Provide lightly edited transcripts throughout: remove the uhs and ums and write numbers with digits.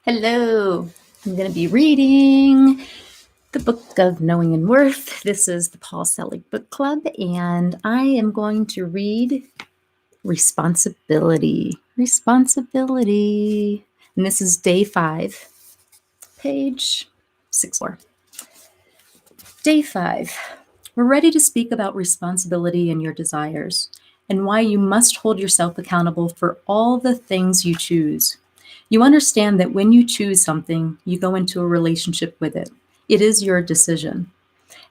Hello, I'm going to be reading the Book of Knowing and Worth. This is the Paul Selig Book Club, and I am going to read Responsibility. Responsibility. And this is day 5, page 64. Day 5. We're ready to speak about responsibility and your desires, and why you must hold yourself accountable for all the things you choose. You understand that when you choose something, you go into a relationship with it. It is your decision.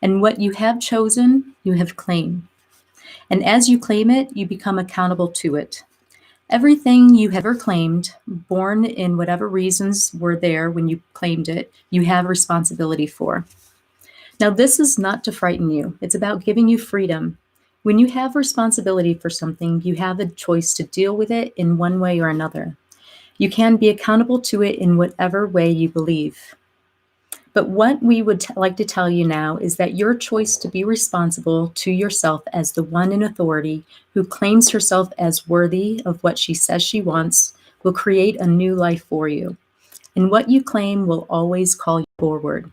And what you have chosen, you have claimed. And as you claim it, you become accountable to it. Everything you have ever claimed, born in whatever reasons were there when you claimed it, you have responsibility for. Now, this is not to frighten you. It's about giving you freedom. When you have responsibility for something, you have a choice to deal with it in one way or another. You can be accountable to it in whatever way you believe. But what we would like to tell you now is that your choice to be responsible to yourself as the one in authority who claims herself as worthy of what she says she wants will create a new life for you. And what you claim will always call you forward.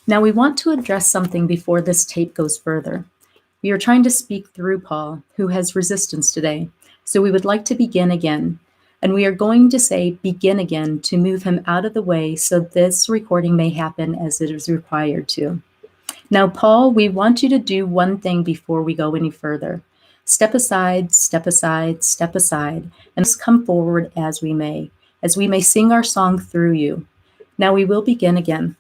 Now, we want to address something before this tape goes further. We are trying to speak through Paul, who has resistance today, so we would like to begin again. And we are going to say begin again to move him out of the way so this recording may happen as it is required to. Now, Paul, we want you to do one thing before we go any further. Step aside, step aside, step aside, and just come forward as we may sing our song through you. Now we will begin again.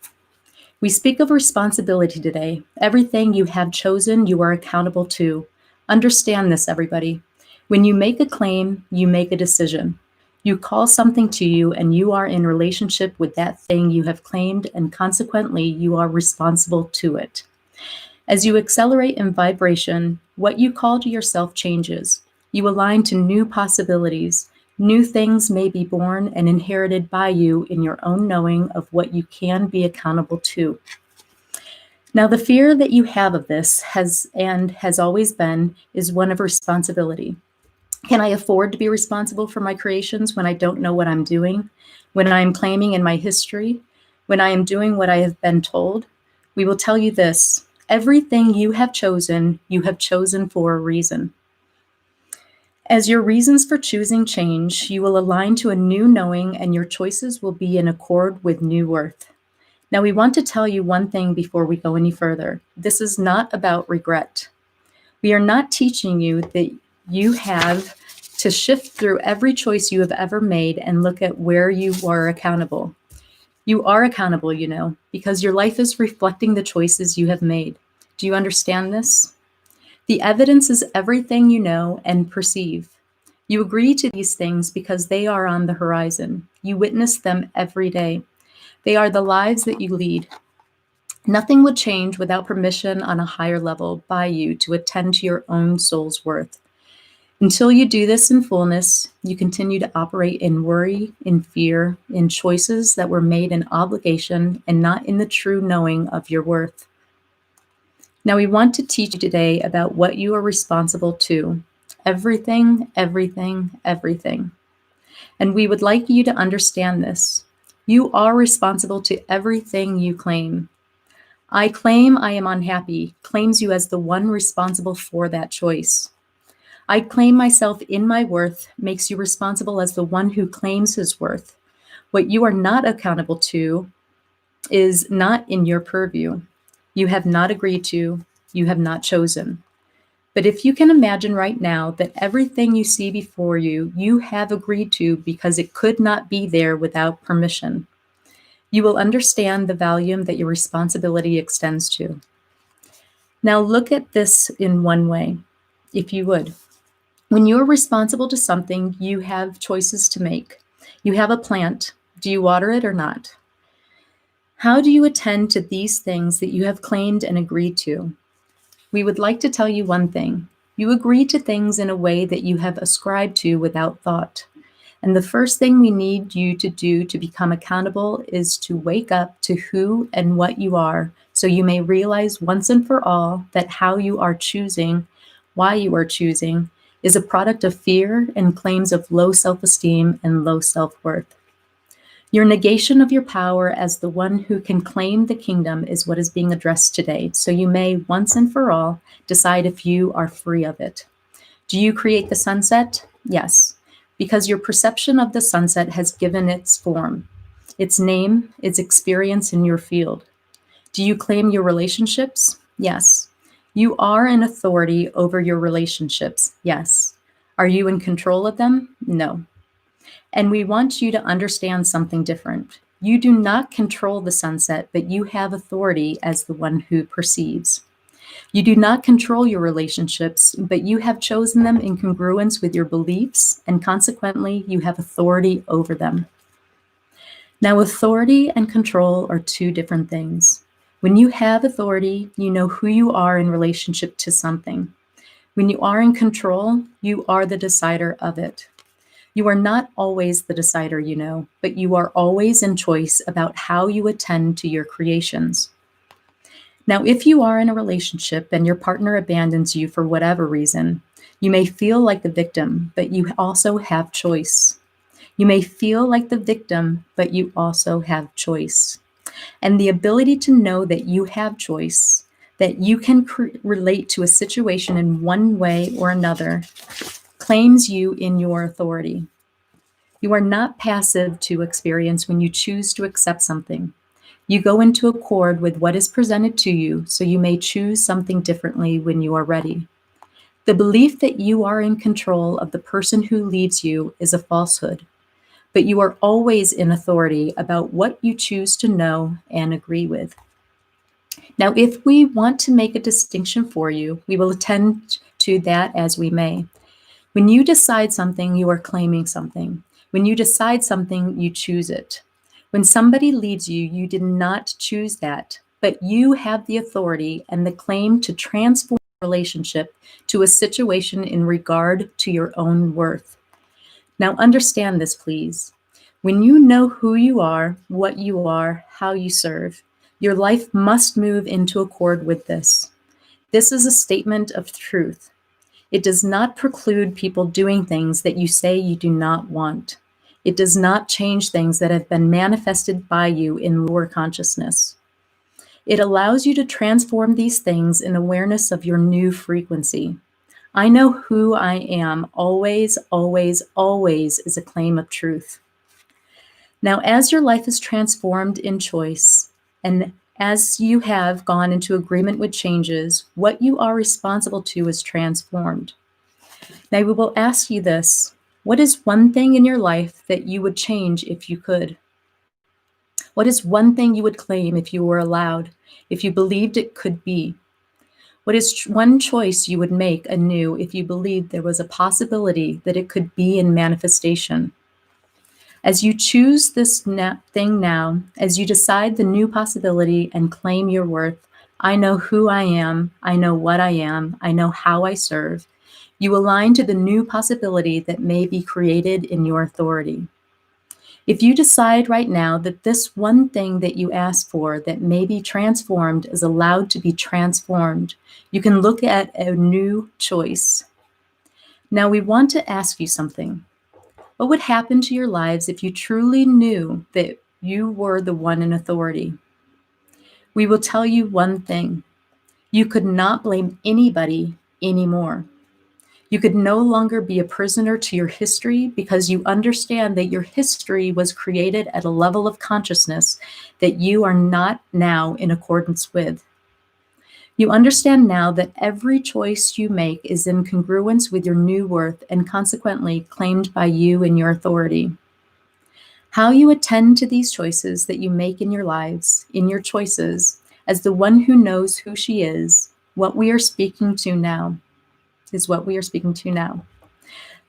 We speak of responsibility today. Everything you have chosen, you are accountable to. Understand this, everybody. When you make a claim, you make a decision. You call something to you, and you are in relationship with that thing you have claimed, and consequently, you are responsible to it. As you accelerate in vibration, what you call to yourself changes. You align to new possibilities. New things may be born and inherited by you in your own knowing of what you can be accountable to. Now, the fear that you have of this has always been is one of responsibility. Can I afford to be responsible for my creations when I don't know what I'm doing? When I am claiming in my history? When I am doing what I have been told? We will tell you this. Everything you have chosen for a reason. As your reasons for choosing change, you will align to a new knowing and your choices will be in accord with new worth. Now, we want to tell you one thing before we go any further. This is not about regret. We are not teaching you that you have to shift through every choice you have ever made and look at where you are accountable. You are accountable, because your life is reflecting the choices you have made. Do you understand this? The evidence is everything you know and perceive. You agree to these things because they are on the horizon. You witness them every day. They are the lives that you lead. Nothing would change without permission on a higher level by you to attend to your own soul's worth. Until you do this in fullness, you continue to operate in worry, in fear, in choices that were made in obligation and not in the true knowing of your worth. Now, we want to teach you today about what you are responsible to. Everything, everything, everything. And we would like you to understand this. You are responsible to everything you claim. I claim I am unhappy claims you as the one responsible for that choice. I claim myself in my worth makes you responsible as the one who claims his worth. What you are not accountable to is not in your purview. You have not agreed to, you have not chosen. But if you can imagine right now that everything you see before you, you have agreed to because it could not be there without permission, you will understand the volume that your responsibility extends to. Now look at this in one way, if you would. When you're responsible to something, you have choices to make. You have a plant. Do you water it or not? How do you attend to these things that you have claimed and agreed to? We would like to tell you one thing. You agree to things in a way that you have ascribed to without thought. And the first thing we need you to do to become accountable is to wake up to who and what you are, so you may realize once and for all that how you are choosing, why you are choosing, is a product of fear and claims of low self-esteem and low self-worth. Your negation of your power as the one who can claim the kingdom is what is being addressed today. So you may, once and for all, decide if you are free of it. Do you create the sunset? Yes, because your perception of the sunset has given its form, its name, its experience in your field. Do you claim your relationships? Yes. You are in authority over your relationships. Yes. Are you in control of them? No. And we want you to understand something different. You do not control the sunset, but you have authority as the one who perceives. You do not control your relationships, but you have chosen them in congruence with your beliefs, and consequently, you have authority over them. Now, authority and control are two different things. When you have authority, you know who you are in relationship to something. When you are in control, you are the decider of it. You are not always the decider, you know, but you are always in choice about how you attend to your creations. Now, if you are in a relationship and your partner abandons you for whatever reason, you may feel like the victim, but you also have choice. You may feel like the victim, but you also have choice. And the ability to know that you have choice, that you can relate to a situation in one way or another, claims you in your authority. You are not passive to experience when you choose to accept something. You go into accord with what is presented to you, so you may choose something differently when you are ready. The belief that you are in control of the person who leaves you is a falsehood, but you are always in authority about what you choose to know and agree with. Now, if we want to make a distinction for you, we will attend to that as we may. When you decide something, you are claiming something. When you decide something, you choose it. When somebody leaves you, you did not choose that, but you have the authority and the claim to transform a relationship to a situation in regard to your own worth. Now understand this, please. When you know who you are, what you are, how you serve, your life must move into accord with this. This is a statement of truth. It does not preclude people doing things that you say you do not want. It does not change things that have been manifested by you in lower consciousness. It allows you to transform these things in awareness of your new frequency. I know who I am always, always, always is a claim of truth. Now, as your life is transformed in choice, and as you have gone into agreement with changes, what you are responsible to is transformed. Now, we will ask you this. What is one thing in your life that you would change if you could? What is one thing you would claim if you were allowed, if you believed it could be? What is one choice you would make anew if you believed there was a possibility that it could be in manifestation? As you choose this thing now, as you decide the new possibility and claim your worth, I know who I am, I know what I am, I know how I serve. You align to the new possibility that may be created in your authority. If you decide right now that this one thing that you ask for that may be transformed is allowed to be transformed, you can look at a new choice. Now we want to ask you something. What would happen to your lives if you truly knew that you were the one in authority? We will tell you one thing. You could not blame anybody anymore. You could no longer be a prisoner to your history because you understand that your history was created at a level of consciousness that you are not now in accordance with. You understand now that every choice you make is in congruence with your new worth and consequently claimed by you in your authority. How you attend to these choices that you make in your lives, in your choices, as the one who knows who she is, what we are speaking to now, is what we are speaking to now.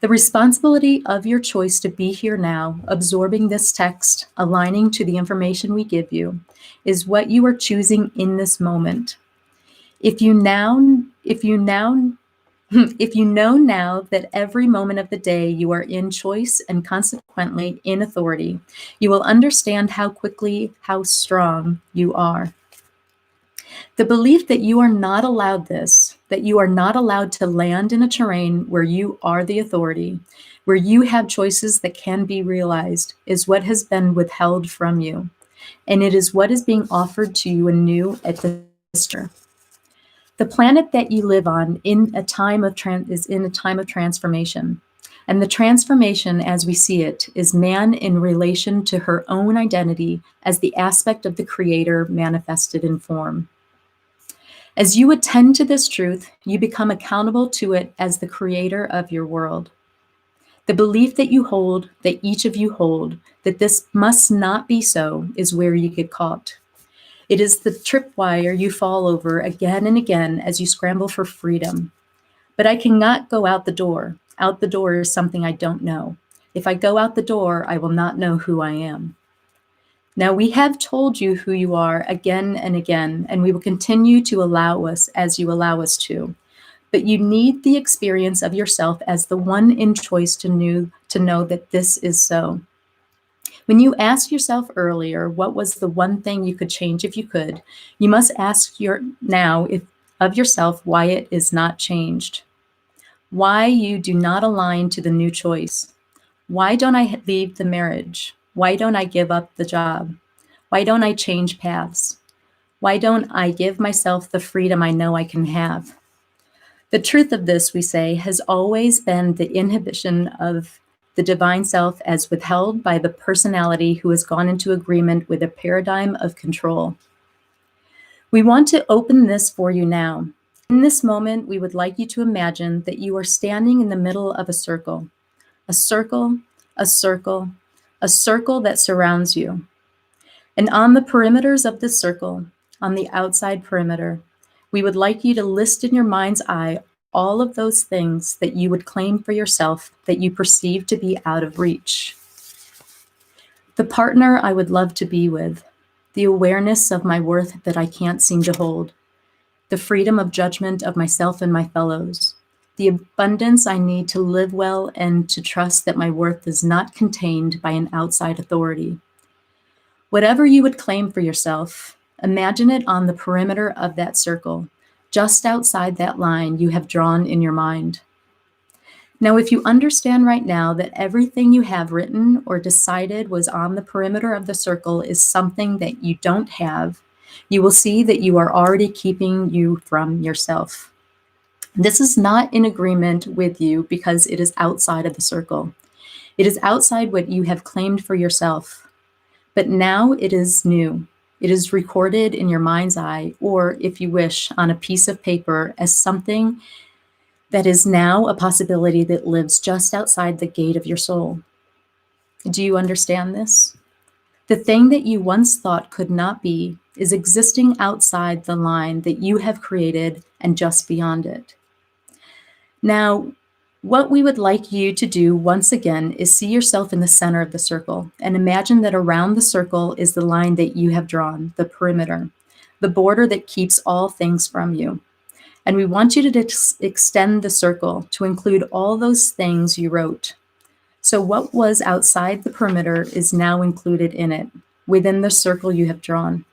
The responsibility of your choice to be here now, absorbing this text, aligning to the information we give you, is what you are choosing in this moment. If you know now that every moment of the day you are in choice and consequently in authority, you will understand how quickly, how strong you are. The belief that you are not allowed this, that you are not allowed to land in a terrain where you are the authority, where you have choices that can be realized, is what has been withheld from you. And it is what is being offered to you anew at this year. The planet that you live on is in a time of transformation. And the transformation, as we see it, is man in relation to her own identity as the aspect of the Creator manifested in form. As you attend to this truth, you become accountable to it as the creator of your world. The belief that you hold, that each of you hold, that this must not be so, is where you get caught. It is the tripwire you fall over again and again as you scramble for freedom. But I cannot go out the door. Out the door is something I don't know. If I go out the door, I will not know who I am. Now, we have told you who you are again and again, and we will continue to allow us as you allow us to. But you need the experience of yourself as the one in choice to know that this is so. When you asked yourself earlier, what was the one thing you could change if you could, you must ask of yourself why it is not changed. Why you do not align to the new choice. Why don't I leave the marriage? Why don't I give up the job? Why don't I change paths? Why don't I give myself the freedom I know I can have? The truth of this, we say, has always been the inhibition of the divine self as withheld by the personality who has gone into agreement with a paradigm of control. We want to open this for you now. In this moment, we would like you to imagine that you are standing in the middle of a circle. A circle, a circle, a circle that surrounds you. And on the perimeters of this circle, on the outside perimeter, we would like you to list in your mind's eye all of those things that you would claim for yourself that you perceive to be out of reach. The partner I would love to be with, the awareness of my worth that I can't seem to hold, the freedom of judgment of myself and my fellows, the abundance I need to live well and to trust that my worth is not contained by an outside authority. Whatever you would claim for yourself, imagine it on the perimeter of that circle, just outside that line you have drawn in your mind. Now, if you understand right now that everything you have written or decided was on the perimeter of the circle is something that you don't have, you will see that you are already keeping you from yourself. This is not in agreement with you because it is outside of the circle. It is outside what you have claimed for yourself. But now it is new. It is recorded in your mind's eye, or if you wish, on a piece of paper as something that is now a possibility that lives just outside the gate of your soul. Do you understand this? The thing that you once thought could not be is existing outside the line that you have created and just beyond it. Now, what we would like you to do once again is see yourself in the center of the circle and imagine that around the circle is the line that you have drawn, the perimeter, the border that keeps all things from you. And we want you to extend the circle to include all those things you wrote. So what was outside the perimeter is now included in it, within the circle you have drawn.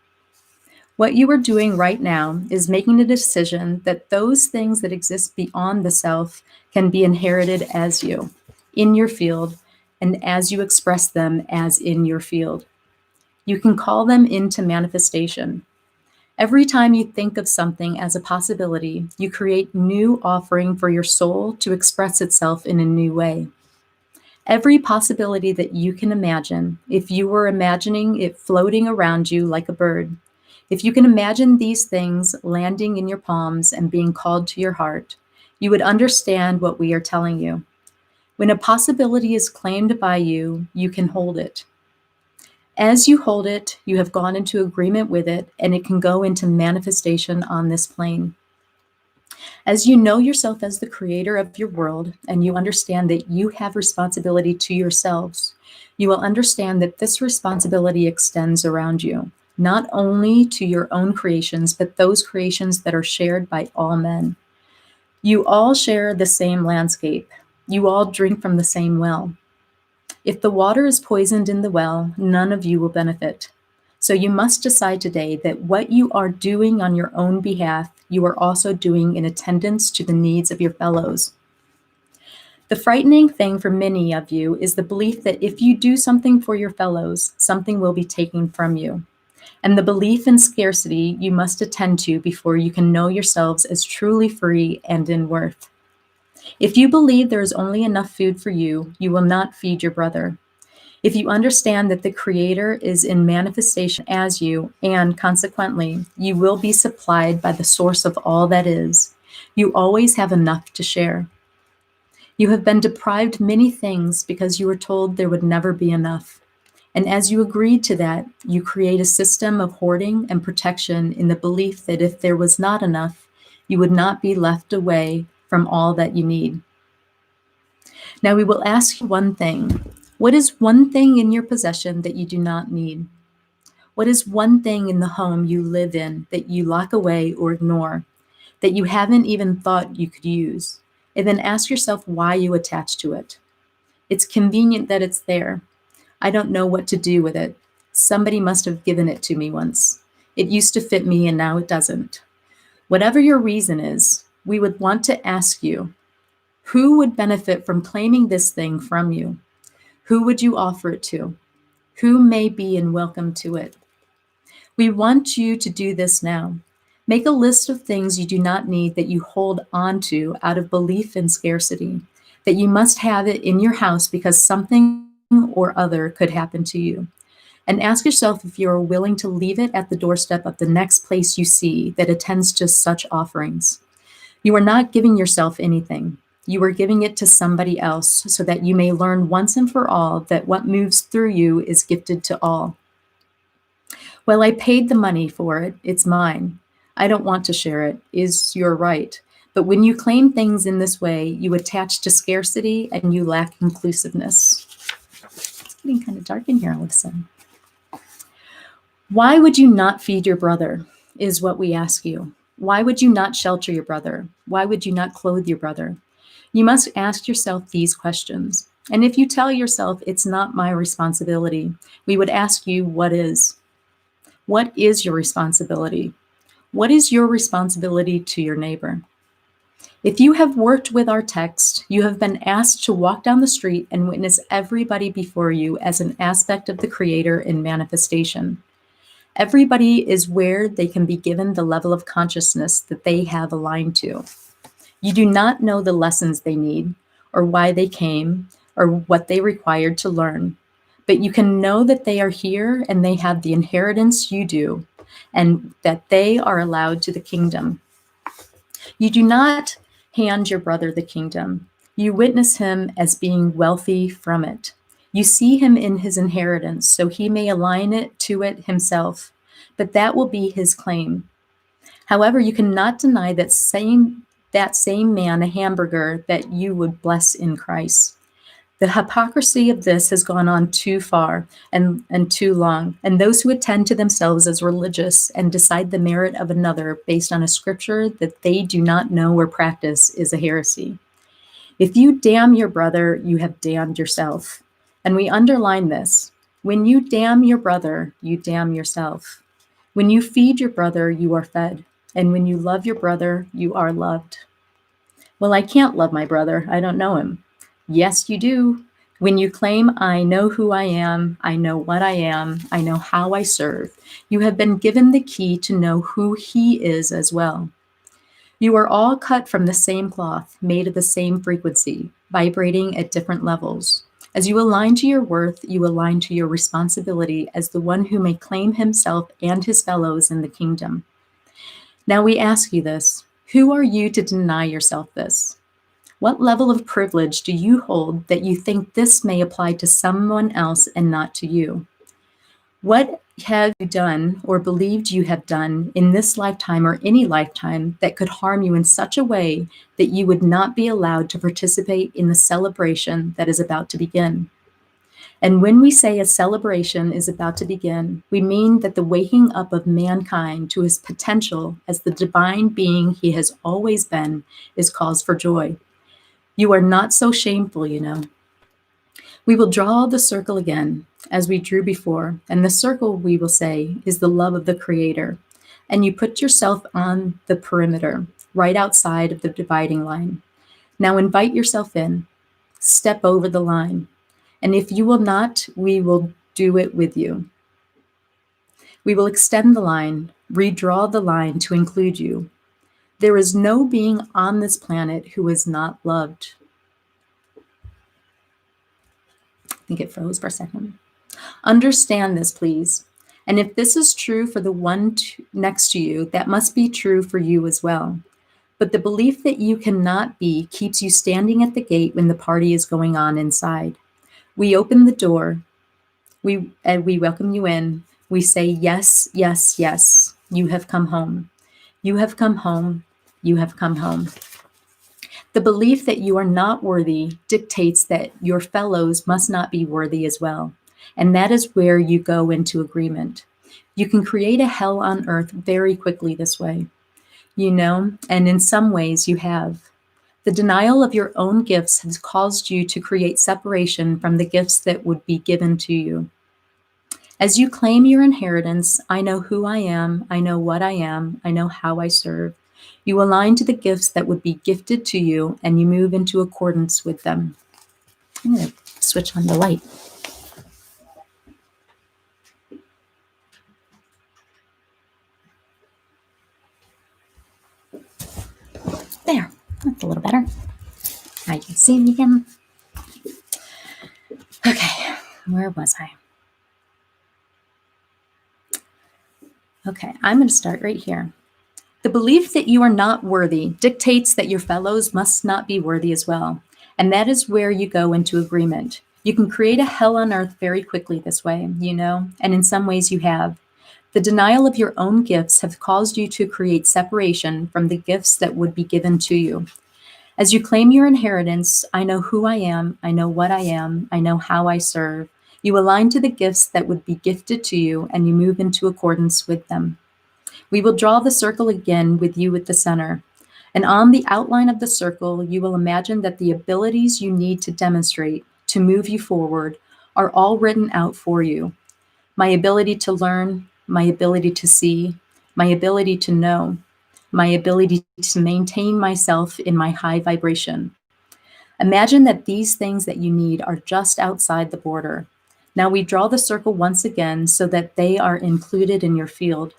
What you are doing right now is making a decision that those things that exist beyond the self can be inherited as you, in your field, and as you express them as in your field. You can call them into manifestation. Every time you think of something as a possibility, you create new offering for your soul to express itself in a new way. Every possibility that you can imagine, if you were imagining it floating around you like a bird, if you can imagine these things landing in your palms and being called to your heart, you would understand what we are telling you. When a possibility is claimed by you, you can hold it. As you hold it, you have gone into agreement with it, and it can go into manifestation on this plane. As you know yourself as the creator of your world, and you understand that you have responsibility to yourselves, you will understand that this responsibility extends around you, not only to your own creations, but those creations that are shared by all men. You all share the same landscape. You all drink from the same well. If the water is poisoned in the well, none of you will benefit. So you must decide today that what you are doing on your own behalf, you are also doing in attendance to the needs of your fellows. The frightening thing for many of you is the belief that if you do something for your fellows, something will be taken from you. And the belief in scarcity you must attend to before you can know yourselves as truly free and in worth. If you believe there is only enough food for you, you will not feed your brother. If you understand that the Creator is in manifestation as you, and consequently, you will be supplied by the source of all that is, you always have enough to share. You have been deprived many things because you were told there would never be enough. And as you agreed to that, you create a system of hoarding and protection in the belief that if there was not enough, you would not be left away from all that you need. Now we will ask you one thing. What is one thing in your possession that you do not need? What is one thing in the home you live in that you lock away or ignore, that you haven't even thought you could use? And then ask yourself why you attach to it. It's convenient that it's there. I don't know what to do with it. Somebody must have given it to me once. It used to fit me and now it doesn't. Whatever your reason is, we would want to ask you, who would benefit from claiming this thing from you? Who would you offer it to? Who may be in welcome to it? We want you to do this now. Make a list of things you do not need that you hold on to out of belief in scarcity, that you must have it in your house because something or other could happen to you. And ask yourself if you are willing to leave it at the doorstep of the next place you see that attends to such offerings. You are not giving yourself anything. You are giving it to somebody else so that you may learn once and for all that what moves through you is gifted to all. Well, I paid the money for it. It's mine. I don't want to share it, is your right. But when you claim things in this way, you attach to scarcity and you lack inclusiveness. It's getting kind of dark in here all of a sudden. Why would you not feed your brother, is what we ask you. Why would you not shelter your brother? Why would you not clothe your brother? You must ask yourself these questions. And if you tell yourself it's not my responsibility, we would ask you what is. What is your responsibility? What is your responsibility to your neighbor? If you have worked with our text, you have been asked to walk down the street and witness everybody before you as an aspect of the Creator in manifestation. Everybody is where they can be given the level of consciousness that they have aligned to. You do not know the lessons they need, or why they came, or what they required to learn. But you can know that they are here and they have the inheritance you do, and that they are allowed to the kingdom. You do not hand your brother the kingdom. You witness him as being wealthy from it. You see him in his inheritance, so he may align it to it himself, but that will be his claim. However, you cannot deny that same man a hamburger that you would bless in Christ. The hypocrisy of this has gone on too far and too long, and those who attend to themselves as religious and decide the merit of another based on a scripture that they do not know or practice is a heresy. If you damn your brother, you have damned yourself. And we underline this. When you damn your brother, you damn yourself. When you feed your brother, you are fed. And when you love your brother, you are loved. Well, I can't love my brother. I don't know him. Yes, you do. When you claim, I know who I am, I know what I am, I know how I serve, you have been given the key to know who he is as well. You are all cut from the same cloth, made of the same frequency, vibrating at different levels. As you align to your worth, you align to your responsibility as the one who may claim himself and his fellows in the kingdom. Now we ask you this. Who are you to deny yourself this? What level of privilege do you hold that you think this may apply to someone else and not to you? What have you done or believed you have done in this lifetime or any lifetime that could harm you in such a way that you would not be allowed to participate in the celebration that is about to begin? And when we say a celebration is about to begin, we mean that the waking up of mankind to his potential as the divine being he has always been is cause for joy. You are not so shameful, you know. We will draw the circle again as we drew before, and the circle, we will say, is the love of the Creator. And you put yourself on the perimeter, right outside of the dividing line. Now invite yourself in, step over the line, and if you will not, we will do it with you. We will extend the line, redraw the line to include you. There is no being on this planet who is not loved. I think it froze for a second. Understand this, please. And if this is true for the one next to you, that must be true for you as well. But the belief that you cannot be keeps you standing at the gate when the party is going on inside. We open the door, we welcome you in. We say, yes, yes, yes, you have come home. You have come home. You have come home. The belief that you are not worthy dictates that your fellows must not be worthy as well. And that is where you go into agreement. You can create a hell on earth very quickly this way, and in some ways you have. The denial of your own gifts has caused you to create separation from the gifts that would be given to you. As you claim your inheritance, I know who I am, I know what I am, I know how I serve. You align to the gifts that would be gifted to you, and you move into accordance with them. I'm going to switch on the light. There, that's a little better. Now you can see me again. Okay, where was I? Okay, I'm going to start right here. The belief that you are not worthy dictates that your fellows must not be worthy as well. And that is where you go into agreement. You can create a hell on earth very quickly this way, and in some ways you have. The denial of your own gifts have caused you to create separation from the gifts that would be given to you. As you claim your inheritance, I know who I am, I know what I am, I know how I serve. You align to the gifts that would be gifted to you, and you move into accordance with them. We will draw the circle again with you at the center. And on the outline of the circle, you will imagine that the abilities you need to demonstrate to move you forward are all written out for you. My ability to learn, my ability to see, my ability to know, my ability to maintain myself in my high vibration. Imagine that these things that you need are just outside the border. Now we draw the circle once again so that they are included in your field.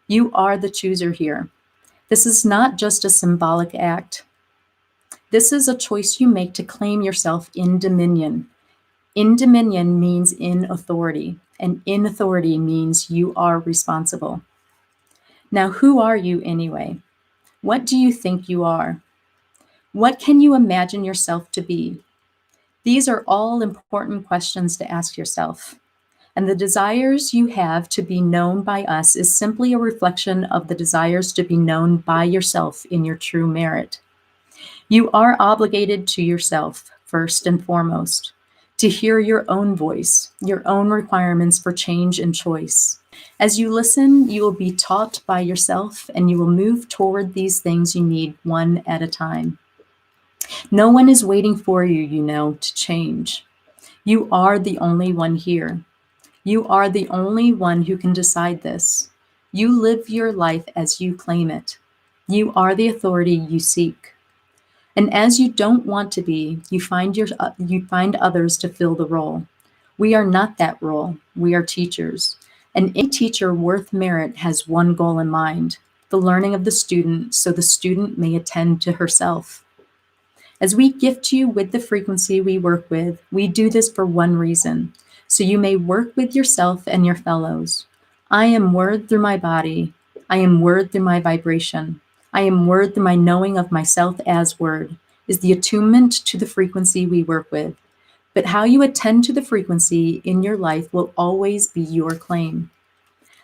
You are the chooser here. This is not just a symbolic act. This is a choice you make to claim yourself in dominion. In dominion means in authority, and in authority means you are responsible. Now, who are you anyway? What do you think you are? What can you imagine yourself to be? These are all important questions to ask yourself. And the desires you have to be known by us is simply a reflection of the desires to be known by yourself in your true merit. You are obligated to yourself, first and foremost, to hear your own voice, your own requirements for change and choice. As you listen, you will be taught by yourself, and you will move toward these things you need one at a time. No one is waiting for you, to change. You are the only one here. You are the only one who can decide this. You live your life as you claim it. You are the authority you seek. And as you don't want to be, you find others to fill the role. We are not that role. We are teachers. And any teacher worth merit has one goal in mind, the learning of the student, so the student may attend to herself. As we gift you with the frequency we work with, we do this for one reason, so you may work with yourself and your fellows. I am word through my body. I am word through my vibration. I am word through my knowing of myself as word, is the attunement to the frequency we work with. But how you attend to the frequency in your life will always be your claim.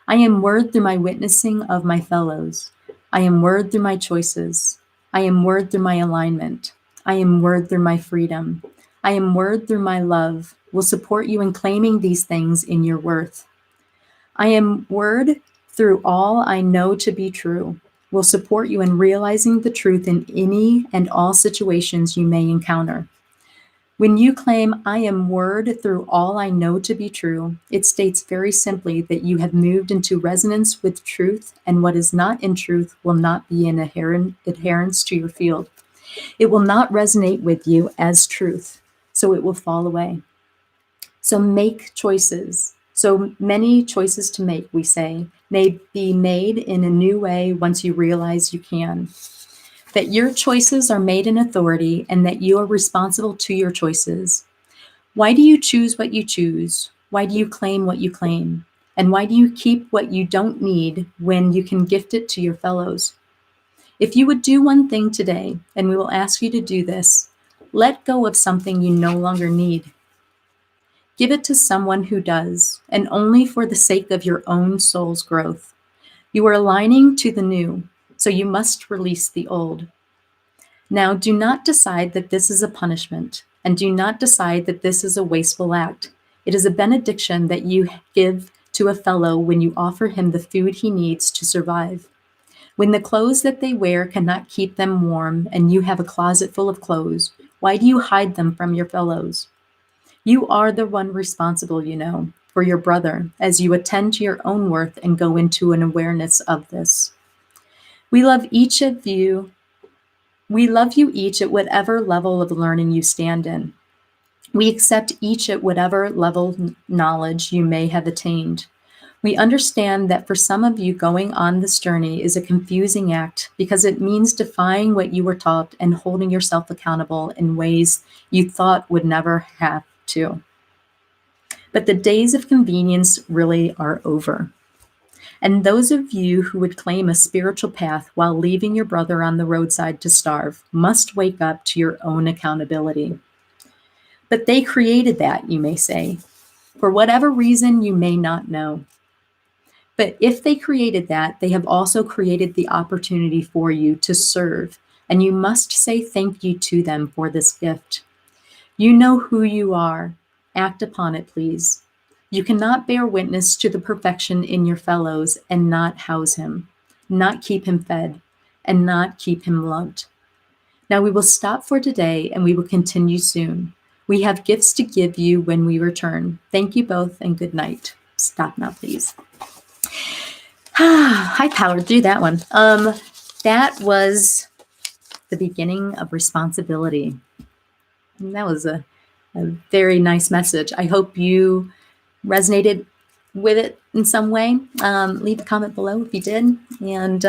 I am word through my witnessing of my fellows. I am word through my choices. I am word through my alignment. I am word through my freedom. I am word through my love, will support you in claiming these things in your worth. I am word through all I know to be true, will support you in realizing the truth in any and all situations you may encounter. When you claim, I am word through all I know to be true, it states very simply that you have moved into resonance with truth, and what is not in truth will not be in adherence to your field. It will not resonate with you as truth, so it will fall away. So make choices. So many choices to make, we say, may be made in a new way once you realize you can. That your choices are made in authority and that you are responsible to your choices. Why do you choose what you choose? Why do you claim what you claim? And why do you keep what you don't need when you can gift it to your fellows? If you would do one thing today, and we will ask you to do this, let go of something you no longer need. Give it to someone who does, and only for the sake of your own soul's growth. You are aligning to the new, so you must release the old. Now, do not decide that this is a punishment, and do not decide that this is a wasteful act. It is a benediction that you give to a fellow when you offer him the food he needs to survive. When the clothes that they wear cannot keep them warm, and you have a closet full of clothes, why do you hide them from your fellows? You are the one responsible, for your brother, as you attend to your own worth and go into an awareness of this. We love each of you. We love you each at whatever level of learning you stand in. We accept each at whatever level of knowledge you may have attained. We understand that for some of you, going on this journey is a confusing act because it means defying what you were taught and holding yourself accountable in ways you thought would never have to. But the days of convenience really are over. And those of you who would claim a spiritual path while leaving your brother on the roadside to starve must wake up to your own accountability. But they created that, you may say, for whatever reason you may not know. But if they created that, they have also created the opportunity for you to serve, and you must say thank you to them for this gift. You know who you are. Act upon it, please. You cannot bear witness to the perfection in your fellows and not house him, not keep him fed, and not keep him loved. Now we will stop for today and we will continue soon. We have gifts to give you when we return. Thank you both and good night. Stop now, please. I powered through that one. That was the beginning of responsibility. And that was a very nice message. I hope you resonated with it in some way. Leave a comment below if you did, and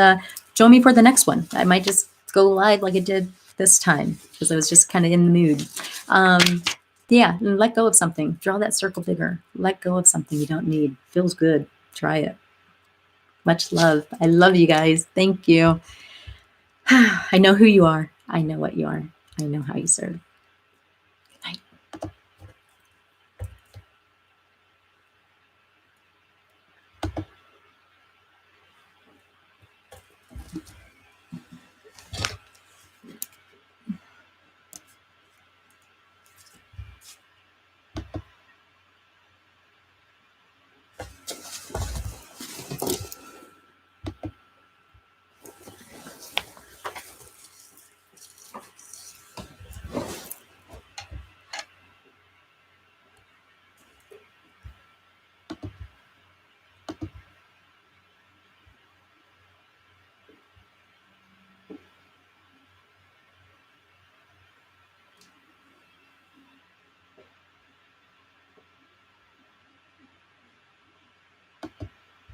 join me for the next one. I might just go live like I did this time because I was just kind of in the mood. And let go of something. Draw that circle bigger. Let go of something you don't need. Feels good. Try it. Much love. I love you guys. Thank you. I know who you are. I know what you are. I know how you serve.